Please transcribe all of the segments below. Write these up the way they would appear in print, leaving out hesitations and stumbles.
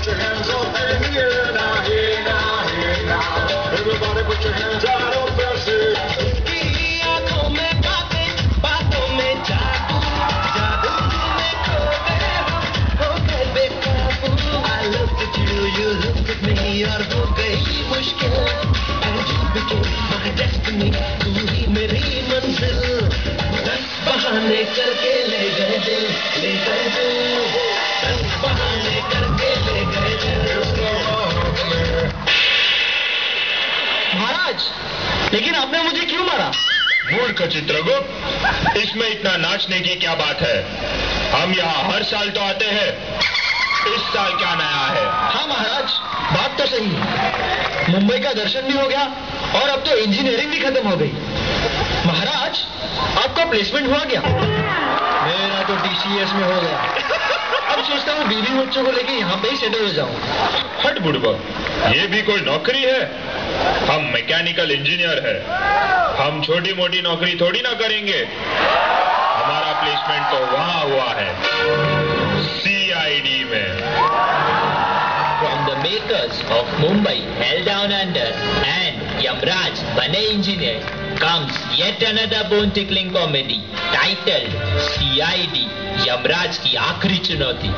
put your hands up in the air now, hey now, hey now. Everybody put your hands out on mercy. आँखों में बातों में जादू में खो गए बेकाबू. I looked at you looked at me और हो गई मुश्किल. And you became my destiny. तू ही मेरी मंजिल. दस बहाने करके ले गए दिल. दस बहाने करके ले गए दिल. महाराज, लेकिन आपने मुझे क्यों मारा? मूर्ख चित्रगुप्त, इसमें इतना नाचने की क्या बात है? हम यहाँ हर साल तो आते हैं. इस साल क्या नया है? हाँ महाराज, बात तो सही है. मुंबई का दर्शन भी हो गया और अब तो इंजीनियरिंग भी खत्म हो गई. महाराज, आपका प्लेसमेंट हुआ क्या? मेरा तो TCS में हो गया. अब सोचता हूँ बीवी बच्चों को लेके यहाँ पे ही सेटल हो जाऊँ. हट बुड़बक, ये भी कोई नौकरी है? हम मैकेनिकल इंजीनियर है. हम छोटी मोटी नौकरी थोड़ी ना करेंगे. हमारा प्लेसमेंट तो वहाँ हुआ है, CID में. From the makers of Mumbai, Hell Down Under and Yamraj, Bane Engineer, comes yet another bone-tickling comedy titled CID, Yamraj की आखिरी चुनौती.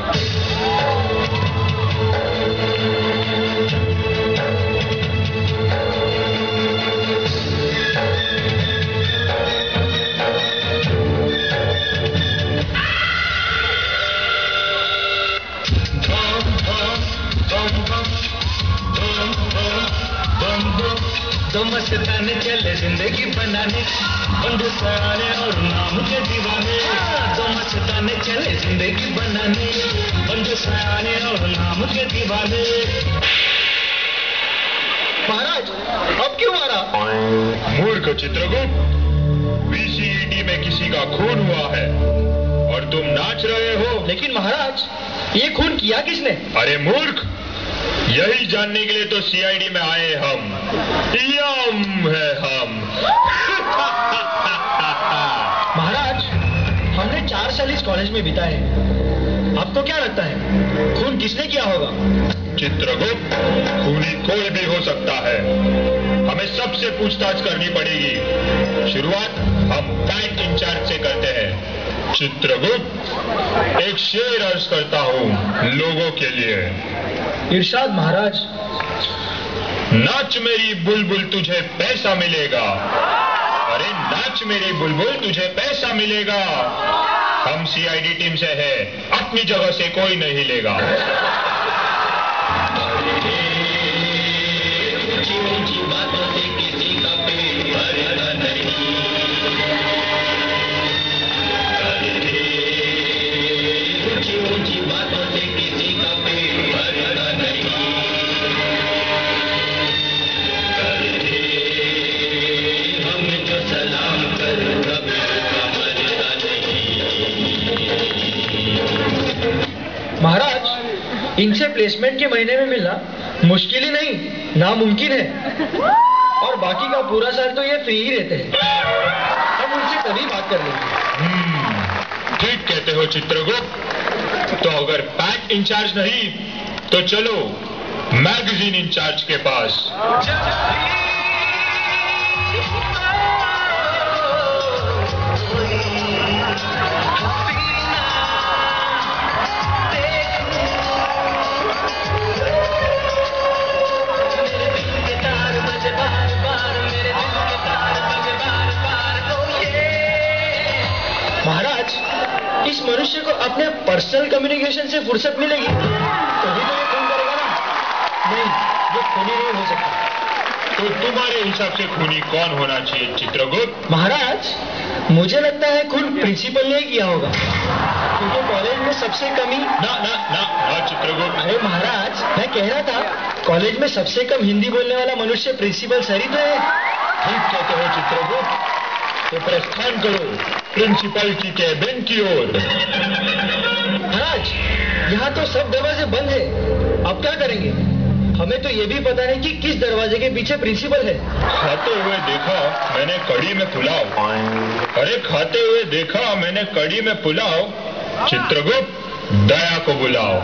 दो मस्ताने चले जिंदगी बनाने, बंधु सयाने और नाम के दीवाने. दो मस्ताने चले जिंदगी बनाने, बंधु सयाने और नाम के दीवाने. महाराज, अब क्यों मारा? मूर्ख चित्रगुप्त, VCET में किसी का खून हुआ है और तुम नाच रहे हो. लेकिन महाराज, ये खून किया किसने? अरे मूर्ख, यही जानने के लिए तो CID में आए हम. यम है हम. महाराज, हमने 4 साल इस कॉलेज में बिताए. आपको क्या लगता है खून किसने किया होगा? चित्रगुप्त, खूनी कोई भी हो सकता है. हमें सबसे पूछताछ करनी पड़ेगी. शुरुआत हम बैंक इंचार्ज से करते हैं. चित्रगुप्त, एक शेर अर्ज करता हूँ लोगों के लिए. इरशाद महाराज. नाच मेरी बुलबुल तुझे पैसा मिलेगा. अरे नाच मेरी बुलबुल तुझे पैसा मिलेगा. हम CID टीम से है, अपनी जगह से कोई नहीं लेगा. महाराज, इनसे प्लेसमेंट के महीने में मिलना मुश्किल ही नहीं, नामुमकिन है. और बाकी का पूरा साल तो ये फ्री ही रहते हैं. हम उनसे कभी बात कर लेंगे. ठीक कहते हो चित्रगुप्त. तो अगर बैंक इंचार्ज नहीं तो चलो मैगजीन इंचार्ज के पास. महाराज, इस मनुष्य को अपने पर्सनल कम्युनिकेशन से फुर्सत मिलेगी तभी तो ये खून करेगा ना. नहीं, ये खूनी नहीं हो सकता. तो तुम्हारे हिसाब से खूनी कौन होना चाहिए चित्रगुप्त? महाराज, मुझे लगता है खून प्रिंसिपल ने किया होगा, क्योंकि कॉलेज में सबसे कम ही. ना चित्रगुप्त. अरे महाराज, मैं कह रहा था कॉलेज में सबसे कम हिंदी बोलने वाला मनुष्य प्रिंसिपल सर ही तो है. ठीक कहते हो चित्रगुप्त. तो प्रस्थान करो प्रिंसिपल की कैबिन की ओर. महाराज, यहाँ तो सब दरवाजे बंद है. अब क्या करेंगे? हमें तो ये भी पता नहीं कि किस दरवाजे के पीछे प्रिंसिपल है. खाते हुए देखा मैंने कड़ी में पुलाव. अरे खाते हुए देखा मैंने कड़ी में पुलाव. चित्रगुप्त, दया को बुलाओ.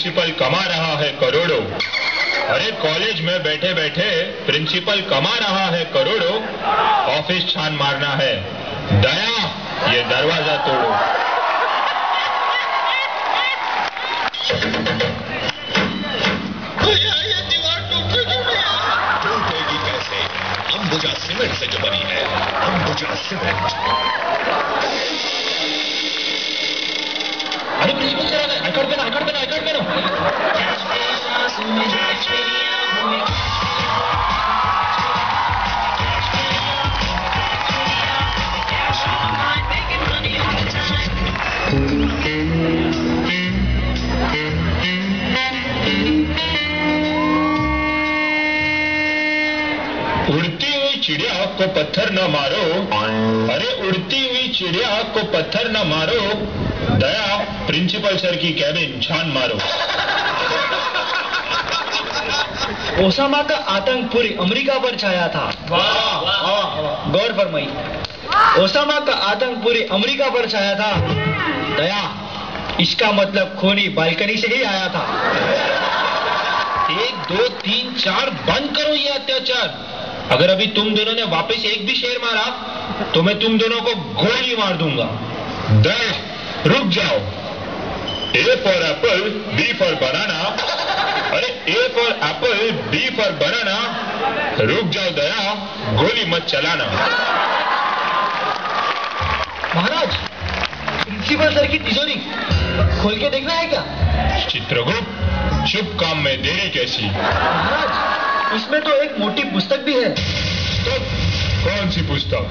प्रिंसिपल कमा रहा है करोड़ों। अरे कॉलेज में बैठे बैठे प्रिंसिपल कमा रहा है करोड़ों, ऑफिस छान मारना है। दया, ये दरवाजा तोड़ो। ये दीवार टूटेगी कैसे? अंबुजा सीमेंट से जो बनी है, अंबुजा सीमेंट। अरे प्रिंसिपल सर आ गए। आई कार्ड पहनो। उड़ती हुई चिड़िया को पत्थर न मारो। अरे उड़ती हुई चिड़िया को पत्थर न मारो। दया, प्रिंसिपल सर की कैबिन छान मारो। ओसामा का आतंक पूरी अमेरिका पर छाया था। गौर फरमाइए, ओसामा का आतंक पूरी अमेरिका पर छाया था। दया, इसका मतलब खूनी बालकनी से ही आया था। 1 2 3 4 बंद करो ये अत्याचार। अगर अभी तुम दोनों ने वापस एक भी शेर मारा तो मैं तुम दोनों को गोली मार दूंगा। दया, रुक जाओ। A for Apple, B for बनाना। अरे A for Apple, B for बनाना। रुक जाओ दया, गोली मत चलाना। महाराज, प्रिंसिपल सर की तिजोरी खोल के देखना है क्या? चित्रगुप्त, शुभ काम में देरी कैसी? महाराज, इसमें तो एक मोटी पुस्तक भी है। तो कौन सी पुस्तक?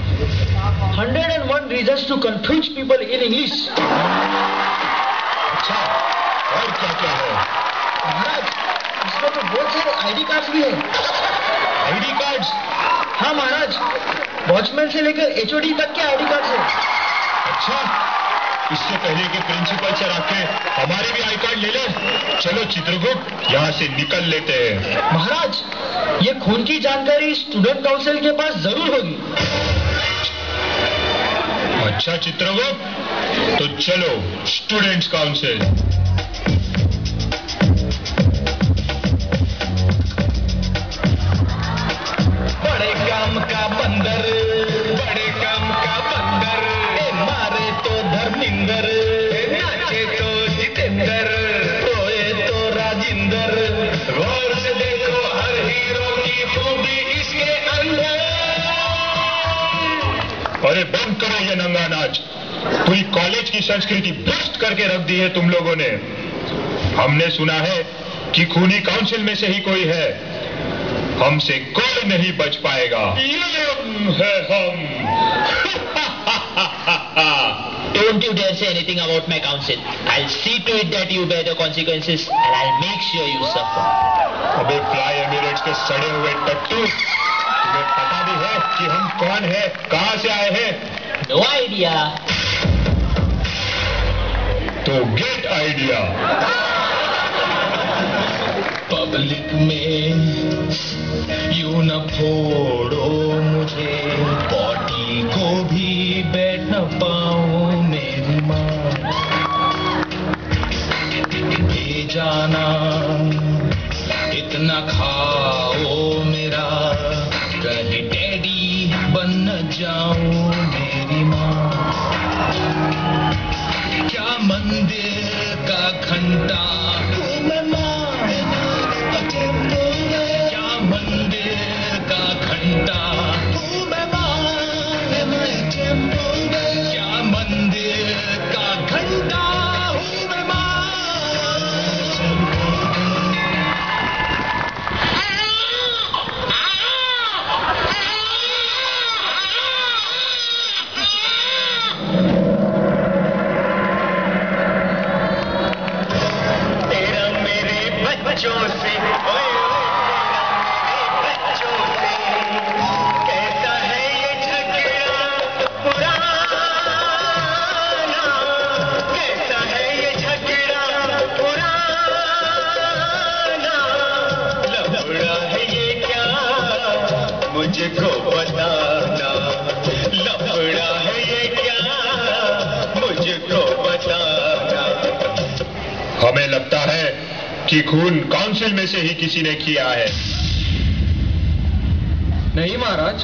101 Reasons to Confuse People in English। अच्छा, और क्या क्या है? महाराज, इसमें तो बहुत सारे आईडी कार्ड्स भी हैं। ID cards? हाँ महाराज, वॉचमैन से लेकर HOD तक के आईडी कार्ड्स हैं। अच्छा, इससे पहले कि प्रिंसिपल सर आके हमारे भी आई कार्ड ले ले। चलो चित्रगुप्त, यहाँ से निकल लेते हैं। महाराज, ये खून की जानकारी स्टूडेंट काउंसिल के पास जरूर होगी। अच्छा चित्रगुप्त, तो चलो स्टूडेंट्स काउंसिल। बड़े काम का बंदर, बड़े काम का बंदर, मारे तो धर्मिंदर, नाचे तो जितेंद्र, रोए तो राजिंदर। गौर से देखो हर हीरो की खूबी इसके अंदर। अरे बंद करो ये नंगा नाच। पूरी कॉलेज की संस्कृति भ्रष्ट करके रख दी है तुम लोगों ने। हमने सुना है कि खूनी काउंसिल में से ही कोई है। हमसे कोई नहीं बच पाएगा। ये है हम। Don't you dare say anything about my council. I'll see to it that you bear the consequences and I'll make sure you suffer. अबे फ्लाई एमिरेट्स के सड़े हुए टट्टू, तुम्हें पता भी है कि हम कौन है, कहां से आए हैं? No idea. तो गेट आइडिया। पब्लिक में यूं न फोड़ो मुझे, बॉडी को भी बैठ न पाऊं मेरी माँ। ये जाना इतना खाओ मेरा, कहीं डैडी बन न जाऊं मेरी माँ। क्या मंदिर का घंटा हूँ मैं माँ, क्या मंदिर का घंटा हूँ मैं माँ, क्या मंदिर का घंटा हूँ मैं माँ। तेरा मेरे बच्चों से, ओए ओए, तेरा मेरे बच्चों से कहता है ये झगड़ा पुराना, कहता है ये झगड़ा पुराना। लफड़ा है ये क्या मुझको बताना, लफड़ा है ये क्या मुझको बताना। हमें लगता है कि खून काउंसिल में से ही किसी ने किया है। नहीं महाराज,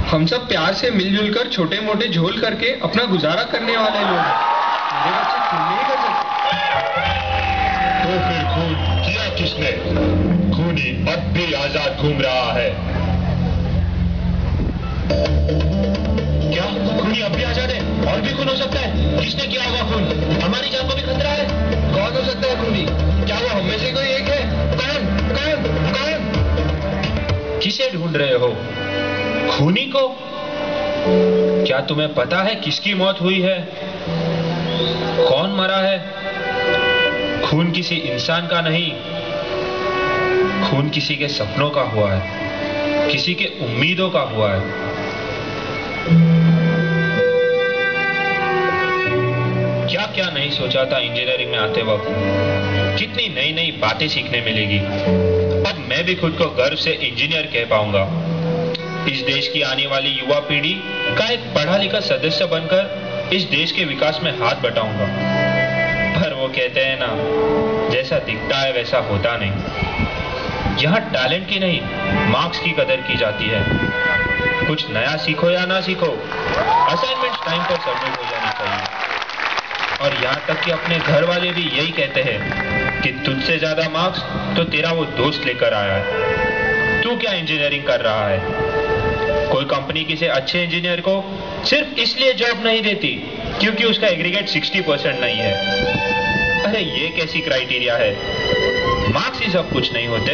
हम सब प्यार से मिलजुल कर छोटे मोटे झोल करके अपना गुजारा करने वाले लोग हैं। मेरे बच्चे खून नहीं कर सकते। तो फिर खून किया किसने? खूनी अब भी आजाद घूम रहा है। क्या खूनी अब भी आजाद है? और भी खून हो सकता है? किसने किया होगा खून? हमारी जान को भी खतरा है। कौन हो सकता है खूनी? क्या वो हम में से कोई एक है? कौन कौन कौन? किसे ढूंढ रहे हो? खूनी को? क्या तुम्हें पता है किसकी मौत हुई है? कौन मरा है? खून किसी इंसान का नहीं, खून किसी के सपनों का हुआ है, किसी के उम्मीदों का हुआ है। क्या क्या नहीं सोचा था इंजीनियरिंग में आते वक्त। कितनी नई नई बातें सीखने मिलेगी। अब मैं भी खुद को गर्व से इंजीनियर कह पाऊंगा। इस देश की आने वाली युवा पीढ़ी का एक पढ़ा लिखा सदस्य बनकर इस देश के विकास में हाथ बटाऊंगा। पर वो कहते हैं ना, जैसा दिखता है वैसा होता नहीं। यहाँ टैलेंट की नहीं, मार्क्स की कदर की जाती है। कुछ नया सीखो या ना सीखो, असाइनमेंट टाइम पर सबमिट हो जानी चाहिए। और यहाँ तक कि अपने घर वाले भी यही कहते हैं कि तुझसे ज्यादा मार्क्स तो तेरा वो दोस्त लेकर आया है। तू क्या इंजीनियरिंग कर रहा है? कोई कंपनी किसी अच्छे इंजीनियर को सिर्फ इसलिए जॉब नहीं देती क्योंकि उसका एग्रीगेट 60% नहीं है। अरे ये कैसी क्राइटेरिया है? मार्क्स ही सब कुछ नहीं होते।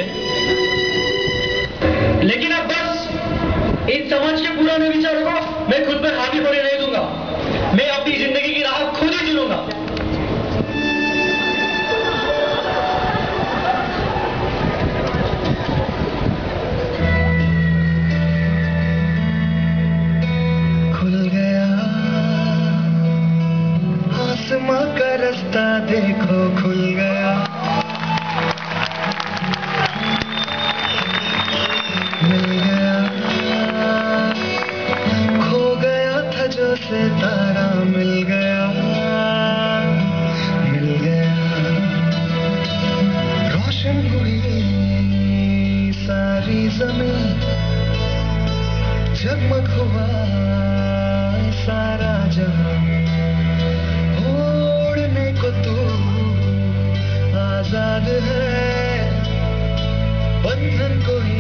लेकिन अब बस इन समाज के पुराने विचारों को मैं खुद पर हावी होने नहीं दूंगा। मैं अपनी जिंदगी की राह खुद ही चुनूंगा। खुल गया आसमां का रास्ता, देखो खुल गया। मिल गया, खो गया था जो सितारा, मिल गया, मिल गया। रोशन हुई सारी जमीन, जगमग हुआ सारा जहां। उड़ने को तू आजाद है, बंधन कोई